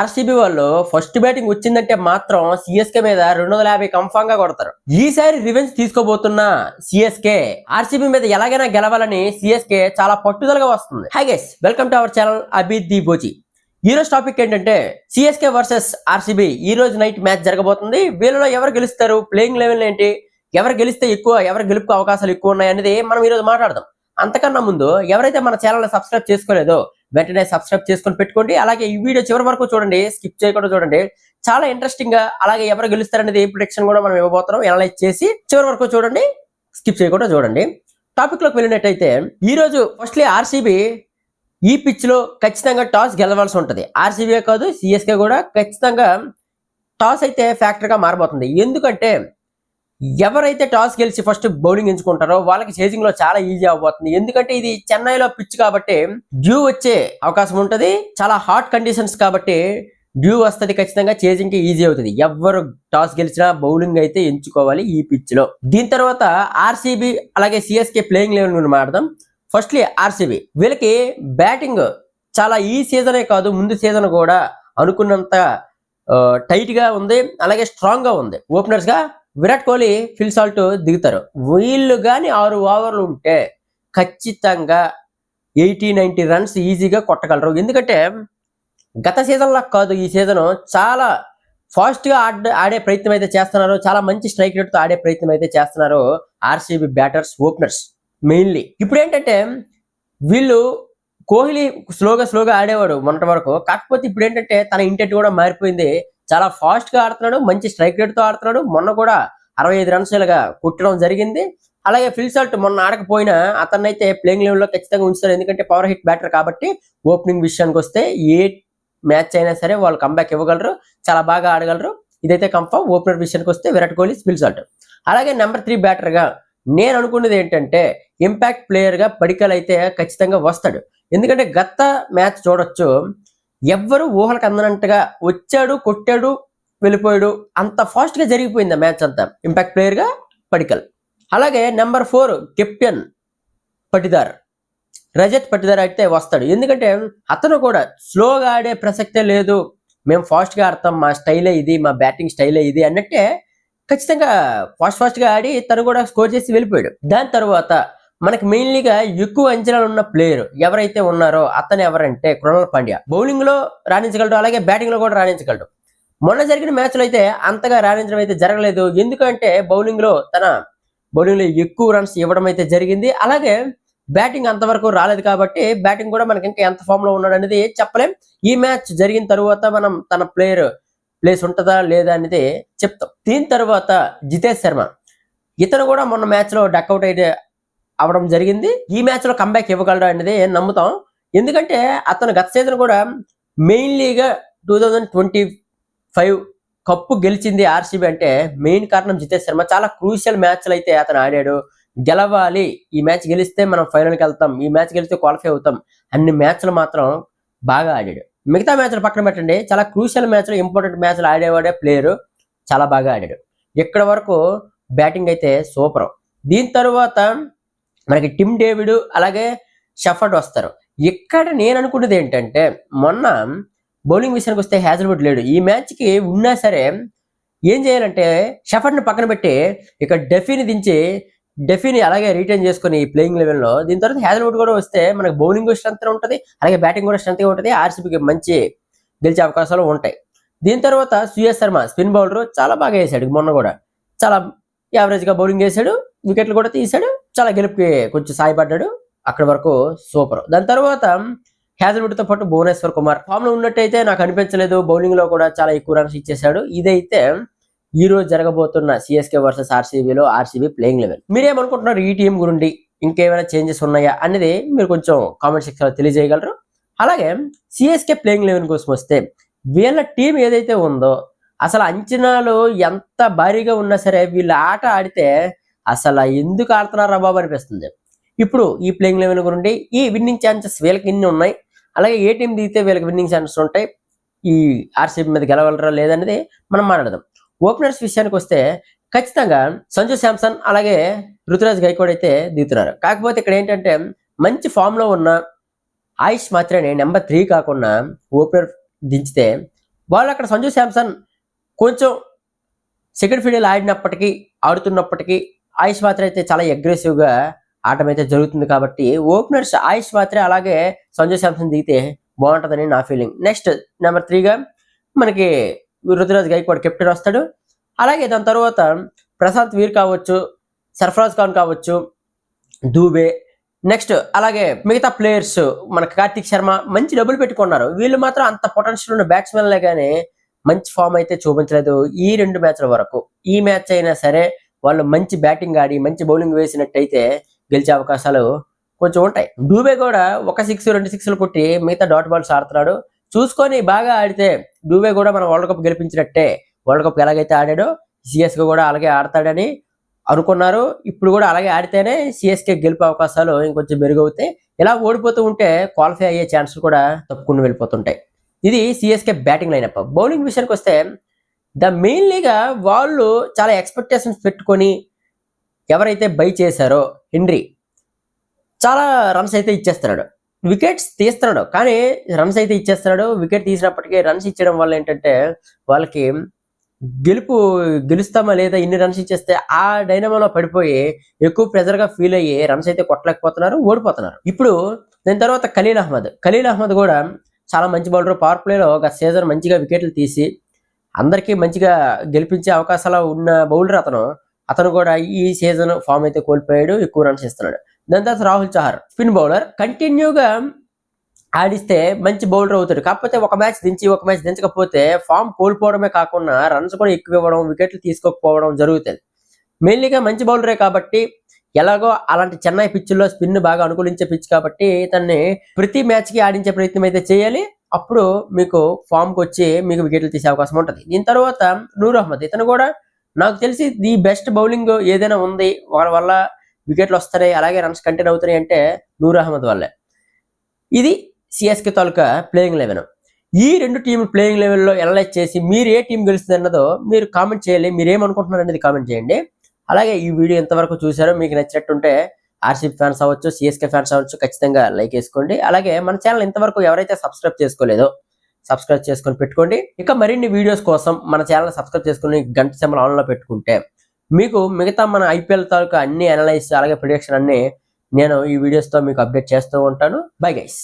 RCB వాళ్ళు first batting వచ్చిందంటే మాత్రం సిఎస్కే మీద 250 కన్ఫామ్ గా కొడతారు. ఈసారి రివెంజ్ తీసుకోబోతున్న సిఎస్కే ఆర్సీబీ మీద ఎలాగైనా గెలవాలని సిఎస్కే చాలా పట్టుదలగా వస్తుంది. Hi guys, welcome to our channel అభిద్ ది బోచి. ఈ రోజు టాపిక్ ఏంటంటే సిఎస్కే వర్సెస్ ఆర్సీబీ ఈ రోజు నైట్ మ్యాచ్ జరగబోతుంది. వీళ్ళలో ఎవరు గెలుస్తారు, ప్లేయింగ్ లెవెల్ ఏంటి, ఎవరు గెలిస్తే ఎక్కువ, ఎవరు గెలుపు అవకాశాలు ఎక్కువ ఉన్నాయి అనేది మనం ఈ రోజు మాట్లాడదాం. అంతకన్నా ముందు ఎవరైతే మన ఛానల్ సబ్స్క్రైబ్ చేసుకోలేదో వెంటనే సబ్స్క్రైబ్ చేసుకొని పెట్టుకోండి. అలాగే ఈ వీడియో చివరి వరకు చూడండి, స్కిప్ చేయకుండా చూడండి. చాలా ఇంట్రెస్టింగ్ గా, అలాగే ఎవరు గెలుస్తారనేది ప్రిడిక్షన్ కూడా మనం ఇవ్వబోతున్నాం. అనలైజ్ చేసి చివరి వరకు చూడండి, స్కిప్ చేయకుండా చూడండి. టాపిక్ లోకి వెళ్ళినట్టయితే ఈ రోజు ఫస్ట్లీ ఆర్సీబీ ఈ పిచ్ లో ఖచ్చితంగా టాస్ గెలవాల్సి ఉంటుంది. ఆర్సీబీ కాదు, సిఎస్కే కూడా ఖచ్చితంగా టాస్ అయితే ఫ్యాక్టర్ గా మారబోతుంది. ఎందుకంటే ఎవరైతే టాస్ గెలిచి ఫస్ట్ బౌలింగ్ ఎంచుకుంటారో వాళ్ళకి చేజింగ్ లో చాలా ఈజీ అవబోతుంది. ఎందుకంటే ఇది చెన్నైలో పిచ్ కాబట్టి డ్యూ వచ్చే అవకాశం ఉంటుంది. చాలా హాట్ కండిషన్స్ కాబట్టి డ్యూ వస్తుంది, ఖచ్చితంగా చేజింగ్ కి ఈజీ అవుతుంది. ఎవరు టాస్ గెలిచినా బౌలింగ్ అయితే ఎంచుకోవాలి ఈ పిచ్ లో. దీని తర్వాత ఆర్సీబీ అలాగే సిఎస్కే ప్లేయింగ్ లెవెల్ గురించి మాట్లాడదాం. ఫస్ట్లీ ఆర్సీబీ, వీళ్ళకి బ్యాటింగ్ చాలా ఈ సీజనే కాదు, ముందు సీజన్ కూడా అనుకున్నంత టైట్ గా ఉంది, అలాగే స్ట్రాంగ్ గా ఉంది. ఓపెనర్స్ గా విరాట్ కోహ్లీ, ఫిల్ సాల్ట్ దిగుతారు. వీళ్ళు కానీ 6 ఓవర్లు ఉంటే ఖచ్చితంగా 80-90 రన్స్ ఈజీగా కొట్టగలరు. ఎందుకంటే గత సీజన్ లా కాదు, ఈ సీజన్ చాలా ఫాస్ట్ గా ఆడే ప్రయత్నం అయితే చేస్తున్నారు. చాలా మంచి స్ట్రైక్ రేట్ తో ఆడే ప్రయత్నం అయితే చేస్తున్నారు ఆర్సీబీ బ్యాటర్స్, ఓపెనర్స్ మెయిన్లీ. ఇప్పుడు ఏంటంటే వీళ్ళు కోహ్లీ స్లోగా ఆడేవాడు మొన్నటి వరకు, కాకపోతే ఇప్పుడు ఏంటంటే తన ఇంటెంట్ కూడా మారిపోయింది. చాలా ఫాస్ట్ గా ఆడుతున్నాడు, మంచి స్ట్రైక్ రేట్ తో ఆడుతున్నాడు. మొన్న కూడా 65 రన్స్ ఇలాగా కొట్టడం జరిగింది. అలాగే ఫిల్ సాల్ట్ మొన్న ఆడకపోయినా అతన్నైతే ప్లేయింగ్ లెవెల్ లో ఖచ్చితంగా ఉంచుతారు. ఎందుకంటే పవర్ హిట్ బ్యాటర్ కాబట్టి ఓపెనింగ్ విషయానికి వస్తే ఏ మ్యాచ్ అయినా సరే వాళ్ళు కంబ్యాక్ ఇవ్వగలరు, చాలా బాగా ఆడగలరు. ఇదైతే కన్ఫర్మ్. ఓపెనర్ విషయానికి వస్తే విరాట్ కోహ్లీ, ఫిల్ సాల్ట్. అలాగే నెంబర్ 3 బ్యాటర్ గా నేను అనుకున్నది ఏంటంటే ఇంపాక్ట్ ప్లేయర్ గా పడికల్ అయితే ఖచ్చితంగా వస్తాడు. ఎందుకంటే గత మ్యాచ్ చూడొచ్చు, ఎవ్వరు ఊహలకు అందనంతగా వచ్చాడు, కొట్టాడు, వెళ్ళిపోయాడు. అంత ఫాస్ట్ గా జరిగిపోయింది మ్యాచ్ అంతా. ఇంపాక్ట్ ప్లేయర్ గా పడికల్. అలాగే నెంబర్ 4 కెప్టెన్ పటిదార్, రజత్ పటిదార్ అయితే వస్తాడు. ఎందుకంటే అతను కూడా స్లోగా ఆడే ప్రసక్తే లేదు, మేము ఫాస్ట్ గా ఆడతాం, మా స్టైలే ఇది, మా బ్యాటింగ్ స్టైలే ఇది అన్నట్టే ఖచ్చితంగా ఫాస్ట్ గా ఆడి తను కూడా స్కోర్ చేసి వెళ్ళిపోయాడు. దాని తర్వాత మనకి మెయిన్లీగా ఎక్కువ అంచనాలు ఉన్న ప్లేయర్ ఎవరైతే ఉన్నారో అతను ఎవరంటే కృణాల్ పాండ్యా. బౌలింగ్ లో రాణించగలడు, అలాగే బ్యాటింగ్ లో కూడా రాణించగలడు. మొన్న జరిగిన మ్యాచ్ లో అయితే అంతగా రాణించడం అయితే జరగలేదు. ఎందుకంటే బౌలింగ్ లో ఎక్కువ రన్స్ ఇవ్వడం అయితే జరిగింది. అలాగే బ్యాటింగ్ అంతవరకు రాలేదు కాబట్టి బ్యాటింగ్ కూడా మనకి ఇంకా ఎంత ఫామ్ లో ఉన్నాడు అనేది చెప్పలేం. ఈ మ్యాచ్ జరిగిన తర్వాత మనం తన ప్లేస్ ఉంటుందా లేదా అనేది చెప్తాం. దీని తర్వాత జితేష్ శర్మ, ఇతను కూడా మొన్న మ్యాచ్ లో డక్అవుట్ అయితే అవడం జరిగింది. ఈ మ్యాచ్ లో కంబ్యాక్ ఇవ్వగలడు అనేది నమ్ముతాం. ఎందుకంటే అతను గత సీజన్ కూడా మెయిన్లీగా 2025 కప్పు గెలిచింది ఆర్సీబీ అంటే మెయిన్ కారణం జితేష్ శర్మ. చాలా క్రూషియల్ మ్యాచ్లు అయితే అతను ఆడాడు. గెలవాలి, ఈ మ్యాచ్ గెలిస్తే మనం ఫైనల్కి వెళ్తాం, ఈ మ్యాచ్ గెలిస్తే క్వాలిఫై అవుతాం అన్ని మ్యాచ్లు మాత్రం బాగా ఆడాడు. మిగతా మ్యాచ్లు పక్కన పెట్టండి, చాలా క్రూషియల్ మ్యాచ్లు, ఇంపార్టెంట్ మ్యాచ్లు ఆడేవాడే ప్లేయరు, చాలా బాగా ఆడాడు. ఇక్కడ వరకు బ్యాటింగ్ అయితే సూపర్. దీని తర్వాత మనకి టిమ్ డేవిడ్ అలాగే షఫర్డ్ వస్తారు. ఇక్కడ నేను అనుకున్నది ఏంటంటే మొన్న బౌలింగ్ విషయానికి వస్తే హ్యాజల్వుడ్ లేడు. ఈ మ్యాచ్ కి ఉన్నా సరే ఏం చేయాలంటే షఫర్డ్ ని పక్కన పెట్టి ఇక్కడ డెఫీని అలాగే రిటైన్ చేసుకుని ప్లేయింగ్ లెవెల్లో. దీని తర్వాత హ్యాజల్వుడ్ కూడా వస్తే మనకి బౌలింగ్ స్ట్రెంత్ ఉంటుంది, అలాగే బ్యాటింగ్ కూడా స్ట్రెంత్ ఉంటుంది. ఆర్సీబీకి మంచి గెలిచే అవకాశాలు ఉంటాయి. దీని తర్వాత సుయేష్ శర్మ స్పిన్ బౌలర్, చాలా బాగా వేసాడు. మొన్న కూడా చాలా యావరేజ్ గా బౌలింగ్ వేసాడు, వికెట్లు కూడా తీసాడు, చాలా గెలుపుకి కొంచెం సాయపడ్డాడు. అక్కడి వరకు సూపర్. దాని తర్వాత హ్యాజల్వుడ్ తో పాటు భువనేశ్వర్ కుమార్ ఫామ్ లో ఉన్నట్టయితే నాకు అనిపించలేదు. బౌలింగ్ లో కూడా చాలా ఎక్కువ రన్స్ ఇచ్చేసాడు. ఇదైతే ఈ రోజు జరగబోతున్న సిఎస్కే వర్సెస్ ఆర్సీబీలో ఆర్సీబీ ప్లేయింగ్ లెవెల్. మీరేమనుకుంటున్నారు ఈ టీం గురించి, ఇంకేమైనా చేంజెస్ ఉన్నాయా అనేది మీరు కొంచెం కామెంట్ సెక్షన్ లో తెలియజేయగలరు. అలాగే సిఎస్కే ప్లేయింగ్ లెవెల్ కోసం వస్తే వీళ్ళ టీం ఏదైతే ఉందో అసలు అంచనాలు ఎంత భారీగా ఉన్నా సరే వీళ్ళు ఆట ఆడితే అసలు ఎందుకు ఆడుతున్నారా బాబు అనిపిస్తుంది. ఇప్పుడు ఈ ప్లేయింగ్ లెవెల్ గురించి, ఈ విన్నింగ్ ఛాన్సెస్ వీళ్ళకి ఇన్ని ఉన్నాయి, అలాగే ఏ టీం దిగితే వీళ్ళకి విన్నింగ్ ఛాన్సెస్ ఉంటాయి, ఈ ఆర్సీబీ మీద గెలవలరా లేదనేది మనం మాట్లాడదాం. ఓపెనర్స్ విషయానికి వస్తే ఖచ్చితంగా సంజు శాంసన్ అలాగే రుతురాజ్ గైక్వాడ్ అయితే దిగుతున్నారు. కాకపోతే ఇక్కడ ఏంటంటే మంచి ఫామ్ లో ఉన్న ఆయుష్ మాత్రమే నెంబర్ 3 కాకుండా ఓపెనర్ దించితే వాళ్ళు అక్కడ సంజు శాంసన్ కొంచెం సెకండ్ ఫీల్డ్ ఆడుతున్నప్పటికీ ఆయుష్ మాత్రే అయితే చాలా అగ్రెసివ్గా ఆటం అయితే జరుగుతుంది. కాబట్టి ఓపెనర్స్ ఆయుష్ మాత్రే అలాగే సంజు శాంసన్ దిగితే బాగుంటుందని నా ఫీలింగ్. నెక్స్ట్ నెంబర్ 3గా మనకి రుతురాజ్ గైక్వాడ్ కెప్టెన్ వస్తాడు. అలాగే దాని తర్వాత ప్రశాంత్ వీర్ కావచ్చు, సర్ఫరాజ్ ఖాన్ కావచ్చు, దూబే, నెక్స్ట్ అలాగే మిగతా ప్లేయర్స్ మనకి కార్తిక్ శర్మ మంచి డబ్బులు పెట్టుకున్నారు. వీళ్ళు మాత్రం అంత పొటెన్షియల్ ఉన్న బ్యాట్స్మెన్లే కానీ మంచి ఫామ్ అయితే చూపించలేదు ఈ 2 మ్యాచ్ల వరకు. ఈ మ్యాచ్ అయినా సరే వాళ్ళు మంచి బ్యాటింగ్ ఆడి మంచి బౌలింగ్ వేసినట్టయితే గెలిచే అవకాశాలు కొంచెం ఉంటాయి. డూబే కూడా 1 6 2 6లు కొట్టి మిగతా డాట్ బాల్స్ ఆడుతున్నాడు. చూసుకొని బాగా ఆడితే డూబే కూడా మనం వరల్డ్ కప్ గెలిపించినట్టే. వరల్డ్ కప్ ఎలాగైతే ఆడాడో సిఎస్కే కూడా అలాగే ఆడతాడని అనుకున్నారు. ఇప్పుడు కూడా అలాగే ఆడితేనే సిఎస్కే గెలిపే అవకాశాలు ఇంకొంచెం మెరుగవుతాయి. ఇలా ఓడిపోతూ ఉంటే క్వాలిఫై అయ్యే ఛాన్సులు కూడా తప్పుకుని వెళ్ళిపోతుంటాయి. ఇది సిఎస్కే బ్యాటింగ్ లైనప్. బౌలింగ్ విషయానికి వస్తే మెయిన్లీగా వాళ్ళు చాలా ఎక్స్పెక్టేషన్స్ పెట్టుకొని ఎవరైతే బై చేశారో హెన్రీ చాలా రన్స్ అయితే ఇచ్చేస్తున్నాడు, వికెట్స్ తీస్తున్నాడు, కానీ రన్స్ అయితే ఇచ్చేస్తున్నాడు. వికెట్ తీసినప్పటికీ రన్స్ ఇచ్చడం వల్ల ఏంటంటే వాళ్ళకి గెలుస్తామా లేదా, ఇన్ని రన్స్ ఇచ్చేస్తే ఆ డైనమోలో పడిపోయి ఎక్కువ ప్రెజర్గా ఫీల్ అయ్యి రన్స్ అయితే కొట్టలేకపోతున్నారు, ఓడిపోతున్నారు. ఇప్పుడు దాని తర్వాత ఖలీల్ అహ్మద్ కూడా చాలా మంచి బౌలర్. పవర్ ప్లేలో ఒక సీజన్ మంచిగా వికెట్లు తీసి అందరికీ మంచిగా గెలిపించే అవకాశాలు ఉన్న బౌలర్ అతను కూడా ఈ సీజన్ ఫామ్ అయితే కోల్పోయాడు, ఎక్కువ రన్స్ ఇస్తున్నాడు. దాని తర్వాత రాహుల్ చహర్ స్పిన్ బౌలర్, కంటిన్యూగా ఆడిస్తే మంచి బౌలర్ అవుతాడు. కాకపోతే ఒక మ్యాచ్ దించకపోతే ఫామ్ కోల్పోవడమే కాకుండా రన్స్ కూడా ఎక్కువ ఇవ్వడం, వికెట్లు తీసుకోకపోవడం జరుగుతుంది. మెయిన్లీగా మంచి బౌలరే కాబట్టి ఎలాగో అలాంటి చెన్నై పిచ్చుల్లో స్పిన్ బాగా అనుకూలించే పిచ్ కాబట్టి ఇతన్ని ప్రతి మ్యాచ్కి ఆడించే ప్రయత్నం అయితే చేయాలి. అప్పుడు మీకు ఫామ్కి వచ్చి మీకు వికెట్లు తీసే అవకాశం ఉంటుంది. దీని తర్వాత నూర్ అహ్మద్, ఇతను కూడా నాకు తెలిసి ది బెస్ట్ బౌలింగ్ ఏదైనా ఉంది, వాళ్ళ వల్ల వికెట్లు వస్తాయి అలాగే రన్స్ కంటైన్ అవుతాయి అంటే నూర్ అహ్మద్ వల్లే. ఇది సిఎస్కే తాలూకా ప్లేయింగ్ 11. ఈ 2 టీంలు ప్లేయింగ్ లెవెల్లో అనలైజ్ చేసి మీరు ఏ టీం గెలుస్తుంది అన్నదో మీరు కామెంట్ చేయాలి. మీరు ఏమనుకుంటున్నారు అనేది కామెంట్ చేయండి. అలాగే ఈ వీడియో ఎంతవరకు చూసారో మీకు నచ్చినట్టుంటే ఆర్సీబీ ఫ్యాన్స్ అవ్వచ్చు, సిఎస్కే ఫ్యాన్స్ అవ్వచ్చు, ఖచ్చితంగా లైక్ వేసుకోండి. అలాగే మన ఛానల్ ఇంతవరకు ఎవరైతే సబ్స్క్రైబ్ చేసుకోలేదో సబ్స్క్రైబ్ చేసుకొని పెట్టుకోండి. ఇక మరిన్ని వీడియోస్ కోసం మన ఛానల్ సబ్స్క్రైబ్ చేసుకుని గంట సింబల్ ఆన్లో పెట్టుకుంటే మీకు మిగతా మన ఐపీఎల్ తాలూకా అన్ని అనలైజ్ అలాగే ప్రిడిక్షన్ అన్ని నేను ఈ వీడియోస్తో మీకు అప్డేట్ చేస్తూ ఉంటాను. Bye guys.